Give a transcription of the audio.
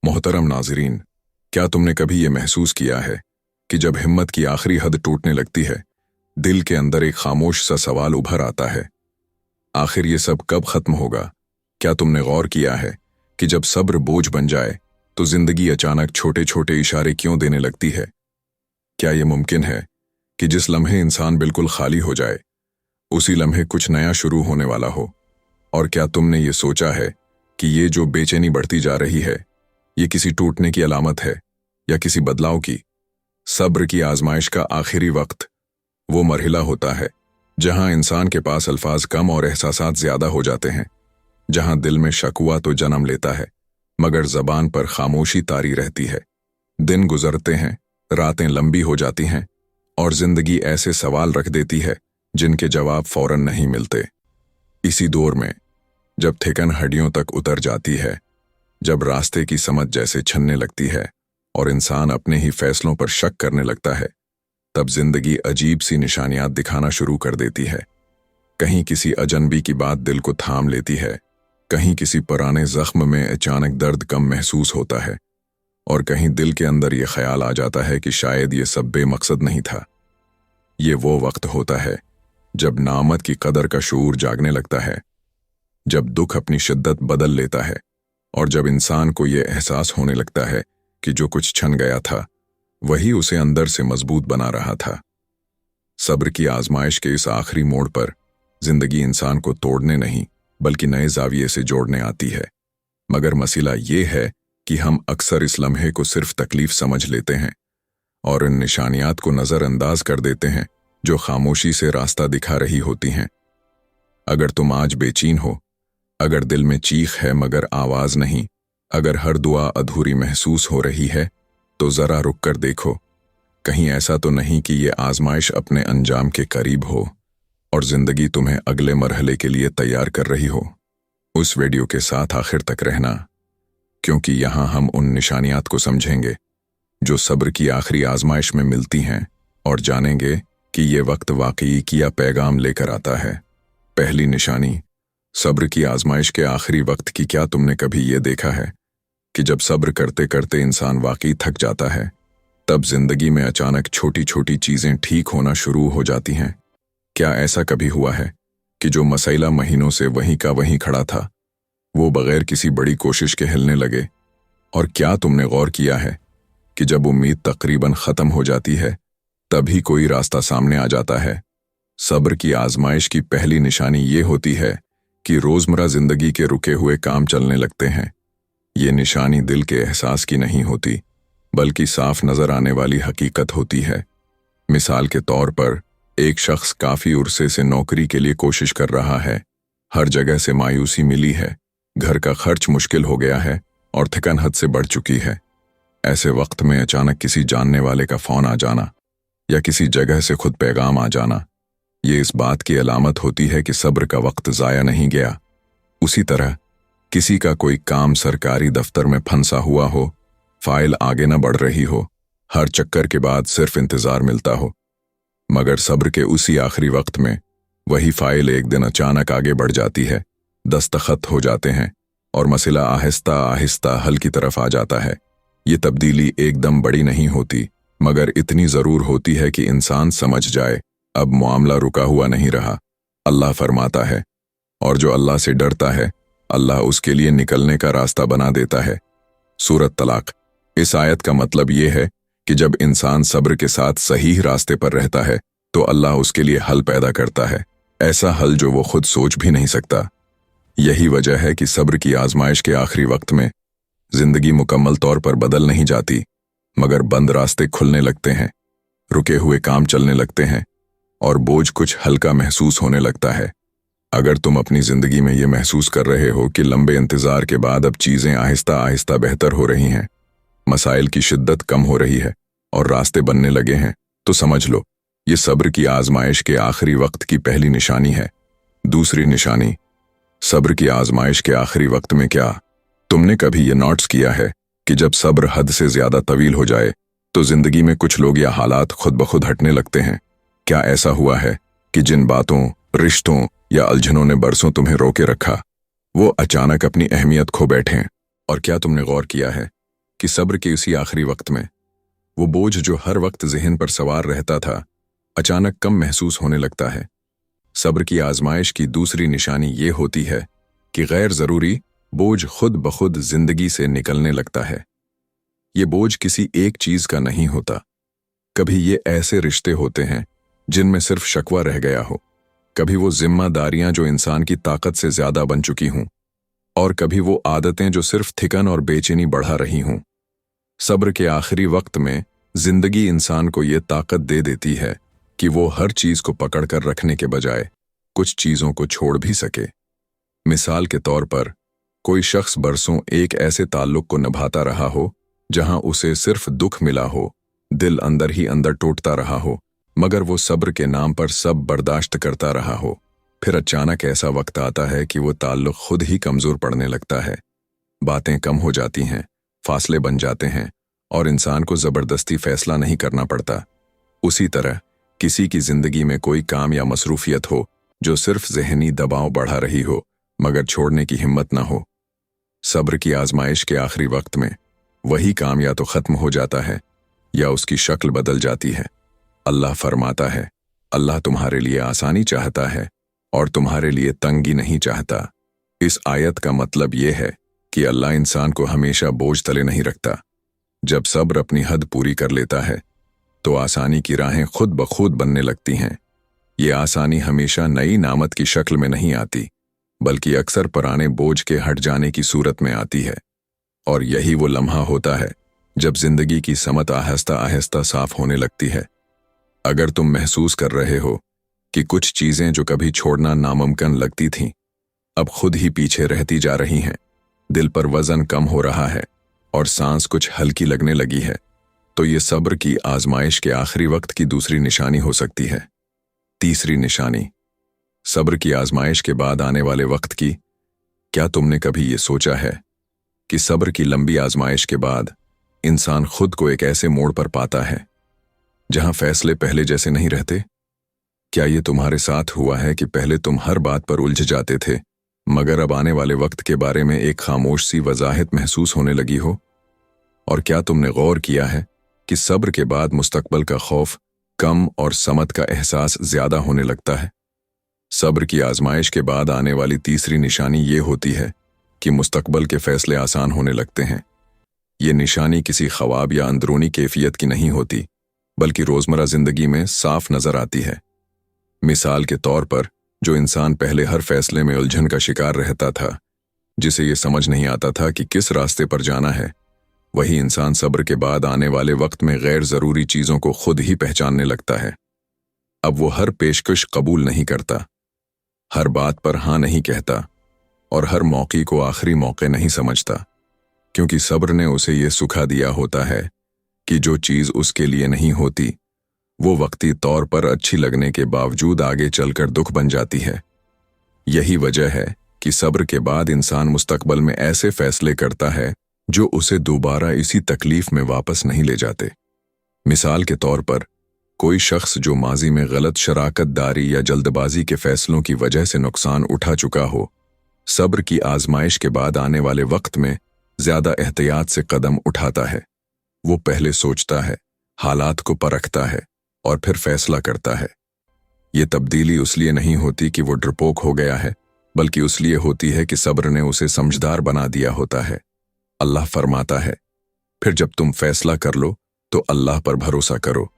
मोहतरम नाज़रीन, क्या तुमने कभी ये महसूस किया है कि जब हिम्मत की आखिरी हद टूटने लगती है, दिल के अंदर एक खामोश सा सवाल उभर आता है, आखिर ये सब कब खत्म होगा? क्या तुमने गौर किया है कि जब सब्र बोझ बन जाए तो जिंदगी अचानक छोटे छोटे इशारे क्यों देने लगती है? क्या ये मुमकिन है कि जिस लम्हे इंसान बिल्कुल खाली हो जाए, उसी लम्हे कुछ नया शुरू होने वाला हो? और क्या तुमने ये सोचा है कि ये जो बेचैनी बढ़ती जा रही है, ये किसी टूटने की अलामत है या किसी बदलाव की? सब्र की आजमाइश का आखिरी वक्त वो मरहिला होता है जहां इंसान के पास अल्फाज कम और एहसासात ज्यादा हो जाते हैं, जहां दिल में शकवा तो जन्म लेता है मगर जबान पर खामोशी तारी रहती है। दिन गुजरते हैं, रातें लंबी हो जाती हैं और जिंदगी ऐसे सवाल रख देती है जिनके जवाब फौरन नहीं मिलते। इसी दौर में जब थिकन हड्डियों तक उतर जाती है, जब रास्ते की समझ जैसे छनने लगती है और इंसान अपने ही फैसलों पर शक करने लगता है, तब जिंदगी अजीब सी निशानियां दिखाना शुरू कर देती है। कहीं किसी अजनबी की बात दिल को थाम लेती है, कहीं किसी पुराने जख्म में अचानक दर्द कम महसूस होता है, और कहीं दिल के अंदर ये ख्याल आ जाता है कि शायद ये सब बेमकसद नहीं था। ये वो वक्त होता है जब नामत की कदर का शऊर जागने लगता है, जब दुख अपनी शिद्दत बदल लेता है और जब इंसान को ये एहसास होने लगता है कि जो कुछ छन गया था वही उसे अंदर से मजबूत बना रहा था। सब्र की आजमाइश के इस आखिरी मोड़ पर जिंदगी इंसान को तोड़ने नहीं बल्कि नए जाविये से जोड़ने आती है। मगर मसला ये है कि हम अक्सर इस लम्हे को सिर्फ तकलीफ समझ लेते हैं और इन निशानियात को नज़रअंदाज कर देते हैं जो खामोशी से रास्ता दिखा रही होती हैं। अगर तुम आज बेचैन हो, अगर दिल में चीख है मगर आवाज नहीं, अगर हर दुआ अधूरी महसूस हो रही है, तो जरा रुक कर देखो, कहीं ऐसा तो नहीं कि ये आजमाइश अपने अंजाम के करीब हो और जिंदगी तुम्हें अगले मरहले के लिए तैयार कर रही हो। उस वीडियो के साथ आखिर तक रहना, क्योंकि यहां हम उन निशानियात को समझेंगे जो सब्र की आखिरी आजमाइश में मिलती हैं और जानेंगे कि ये वक्त वाकई किया पैगाम लेकर आता है। पहली निशानी, सब्र की आजमाइश के आखिरी वक्त की। क्या तुमने कभी ये देखा है कि जब सब्र करते करते इंसान वाकई थक जाता है, तब जिंदगी में अचानक छोटी छोटी चीजें ठीक होना शुरू हो जाती हैं? क्या ऐसा कभी हुआ है कि जो मसइला महीनों से वहीं का वहीं खड़ा था, वो बगैर किसी बड़ी कोशिश के हिलने लगे? और क्या तुमने गौर किया है कि जब उम्मीद तकरीबन खत्म हो जाती है, तभी कोई रास्ता सामने आ जाता है? सब्र की आजमाइश की पहली निशानी ये होती है कि रोजमर्रा जिंदगी के रुके हुए काम चलने लगते हैं। ये निशानी दिल के एहसास की नहीं होती बल्कि साफ नजर आने वाली हकीकत होती है। मिसाल के तौर पर, एक शख्स काफी उर्से से नौकरी के लिए कोशिश कर रहा है, हर जगह से मायूसी मिली है, घर का खर्च मुश्किल हो गया है और थकन हद से बढ़ चुकी है। ऐसे वक्त में अचानक किसी जानने वाले का फोन आ जाना या किसी जगह से खुद पैगाम आ जाना, ये इस बात की अलामत होती है कि सब्र का वक्त जाया नहीं गया। उसी तरह किसी का कोई काम सरकारी दफ्तर में फंसा हुआ हो, फाइल आगे न बढ़ रही हो, हर चक्कर के बाद सिर्फ इंतजार मिलता हो, मगर सब्र के उसी आखिरी वक्त में वही फाइल एक दिन अचानक आगे बढ़ जाती है, दस्तखत हो जाते हैं और मसला आहिस्ता आहिस्ता हल की तरफ आ जाता है। ये तब्दीली एकदम बड़ी नहीं होती, मगर इतनी जरूर होती है कि इंसान समझ जाए अब मामला रुका हुआ नहीं रहा। अल्लाह फरमाता है, और जो अल्लाह से डरता है अल्लाह उसके लिए निकलने का रास्ता बना देता है। सूरत तलाक। इस आयत का मतलब ये है कि जब इंसान सब्र के साथ सही रास्ते पर रहता है तो अल्लाह उसके लिए हल पैदा करता है, ऐसा हल जो वो खुद सोच भी नहीं सकता। यही वजह है कि सब्र की आजमाइश के आखिरी वक्त में जिंदगी मुकम्मल तौर पर बदल नहीं जाती, मगर बंद रास्ते खुलने लगते हैं, रुके हुए काम चलने लगते हैं और बोझ कुछ हल्का महसूस होने लगता है। अगर तुम अपनी जिंदगी में ये महसूस कर रहे हो कि लंबे इंतजार के बाद अब चीजें आहिस्ता आहिस्ता बेहतर हो रही हैं, मसाइल की शिद्दत कम हो रही है और रास्ते बनने लगे हैं, तो समझ लो ये सब्र की आजमाइश के आखिरी वक्त की पहली निशानी है। दूसरी निशानी, सब्र की आजमाइश के आखिरी वक्त में क्या तुमने कभी ये नोट्स किया है कि जब सब्र हद से ज्यादा तवील हो जाए तो जिंदगी में कुछ लोग या हालात खुद ब खुद हटने लगते हैं? क्या ऐसा हुआ है कि जिन बातों, रिश्तों या उलझनों ने बरसों तुम्हें रोके रखा, वो अचानक अपनी अहमियत खो बैठे? और क्या तुमने गौर किया है कि सब्र के उसी आखिरी वक्त में वो बोझ जो हर वक्त ज़हन पर सवार रहता था, अचानक कम महसूस होने लगता है। सब्र की आजमाइश की दूसरी निशानी ये होती है कि गैर ज़रूरी बोझ खुद ब खुद जिंदगी से निकलने लगता है। ये बोझ किसी एक चीज़ का नहीं होता। कभी ये ऐसे रिश्ते होते हैं जिनमें सिर्फ शकवा रह गया हो, कभी वो जिम्मेदारियां जो इंसान की ताकत से ज्यादा बन चुकी हों, और कभी वो आदतें जो सिर्फ थिकन और बेचैनी बढ़ा रही हों। सब्र के आखिरी वक्त में जिंदगी इंसान को ये ताकत दे देती है कि वो हर चीज को पकड़ कर रखने के बजाय कुछ चीजों को छोड़ भी सके। मिसाल के तौर पर कोई शख्स बरसों एक ऐसे ताल्लुक को निभाता रहा हो जहां उसे सिर्फ दुख मिला हो, दिल अंदर ही अंदर टूटता रहा हो, मगर वो सब्र के नाम पर सब बर्दाश्त करता रहा हो। फिर अचानक ऐसा वक्त आता है कि वो ताल्लुक खुद ही कमजोर पड़ने लगता है, बातें कम हो जाती हैं, फासले बन जाते हैं और इंसान को जबरदस्ती फैसला नहीं करना पड़ता। उसी तरह किसी की जिंदगी में कोई काम या मसरूफियत हो जो सिर्फ ज़हनी दबाव बढ़ा रही हो मगर छोड़ने की हिम्मत ना हो। सब्र की आजमाइश के आखिरी वक्त में वही काम या तो खत्म हो जाता है या उसकी शक्ल बदल जाती है। अल्लाह फरमाता है, अल्लाह तुम्हारे लिए आसानी चाहता है और तुम्हारे लिए तंगी नहीं चाहता। इस आयत का मतलब यह है कि अल्लाह इंसान को हमेशा बोझ तले नहीं रखता। जब सब्र अपनी हद पूरी कर लेता है तो आसानी की राहें खुद ब खुद बनने लगती हैं। ये आसानी हमेशा नई नामत की शक्ल में नहीं आती, बल्कि अक्सर पुराने बोझ के हट जाने की सूरत में आती है। और यही वो लम्हा होता है जब जिंदगी की समत आहिस्ता आहिस्ता साफ होने लगती है। अगर तुम महसूस कर रहे हो कि कुछ चीजें जो कभी छोड़ना नामुमकिन लगती थीं, अब खुद ही पीछे रहती जा रही हैं, दिल पर वजन कम हो रहा है और सांस कुछ हल्की लगने लगी है, तो ये सब्र की आजमाइश के आखिरी वक्त की दूसरी निशानी हो सकती है। तीसरी निशानी, सब्र की आजमाइश के बाद आने वाले वक्त की। क्या तुमने कभी ये सोचा है कि सब्र की लंबी आजमाइश के बाद इंसान खुद को एक ऐसे मोड़ पर पाता है जहां फैसले पहले जैसे नहीं रहते? क्या ये तुम्हारे साथ हुआ है कि पहले तुम हर बात पर उलझ जाते थे, मगर अब आने वाले वक्त के बारे में एक खामोश सी वजाहत महसूस होने लगी हो? और क्या तुमने गौर किया है कि सब्र के बाद मुस्तकबल का खौफ कम और समत का एहसास ज्यादा होने लगता है? सब्र की आजमाइश के बाद आने वाली तीसरी निशानी ये होती है कि मुस्तकबल के फैसले आसान होने लगते हैं। ये निशानी किसी ख्वाब या अंदरूनी कैफियत की नहीं होती, बल्कि रोजमर्रा जिंदगी में साफ नजर आती है। मिसाल के तौर पर जो इंसान पहले हर फैसले में उलझन का शिकार रहता था, जिसे ये समझ नहीं आता था कि किस रास्ते पर जाना है, वही इंसान सब्र के बाद आने वाले वक्त में गैर जरूरी चीजों को खुद ही पहचानने लगता है। अब वो हर पेशकश कबूल नहीं करता, हर बात पर हाँ नहीं कहता और हर मौके को आखिरी मौके नहीं समझता, क्योंकि सब्र ने उसे ये सुखा दिया होता है कि जो चीज उसके लिए नहीं होती वो वक्ती तौर पर अच्छी लगने के बावजूद आगे चलकर दुख बन जाती है। यही वजह है कि सब्र के बाद इंसान मुस्तकबल में ऐसे फैसले करता है जो उसे दोबारा इसी तकलीफ में वापस नहीं ले जाते। मिसाल के तौर पर कोई शख्स जो माजी में गलत शराकत दारी या जल्दबाजी के फैसलों की वजह से नुकसान उठा चुका हो, सब्र की आजमाइश के बाद आने वाले वक्त में ज्यादा एहतियात से कदम उठाता है। वो पहले सोचता है, हालात को परखता है और फिर फैसला करता है। ये तब्दीली उसलिए नहीं होती कि वो डरपोक हो गया है, बल्कि उसलिए होती है कि सब्र ने उसे समझदार बना दिया होता है। अल्लाह फरमाता है, फिर जब तुम फैसला कर लो तो अल्लाह पर भरोसा करो,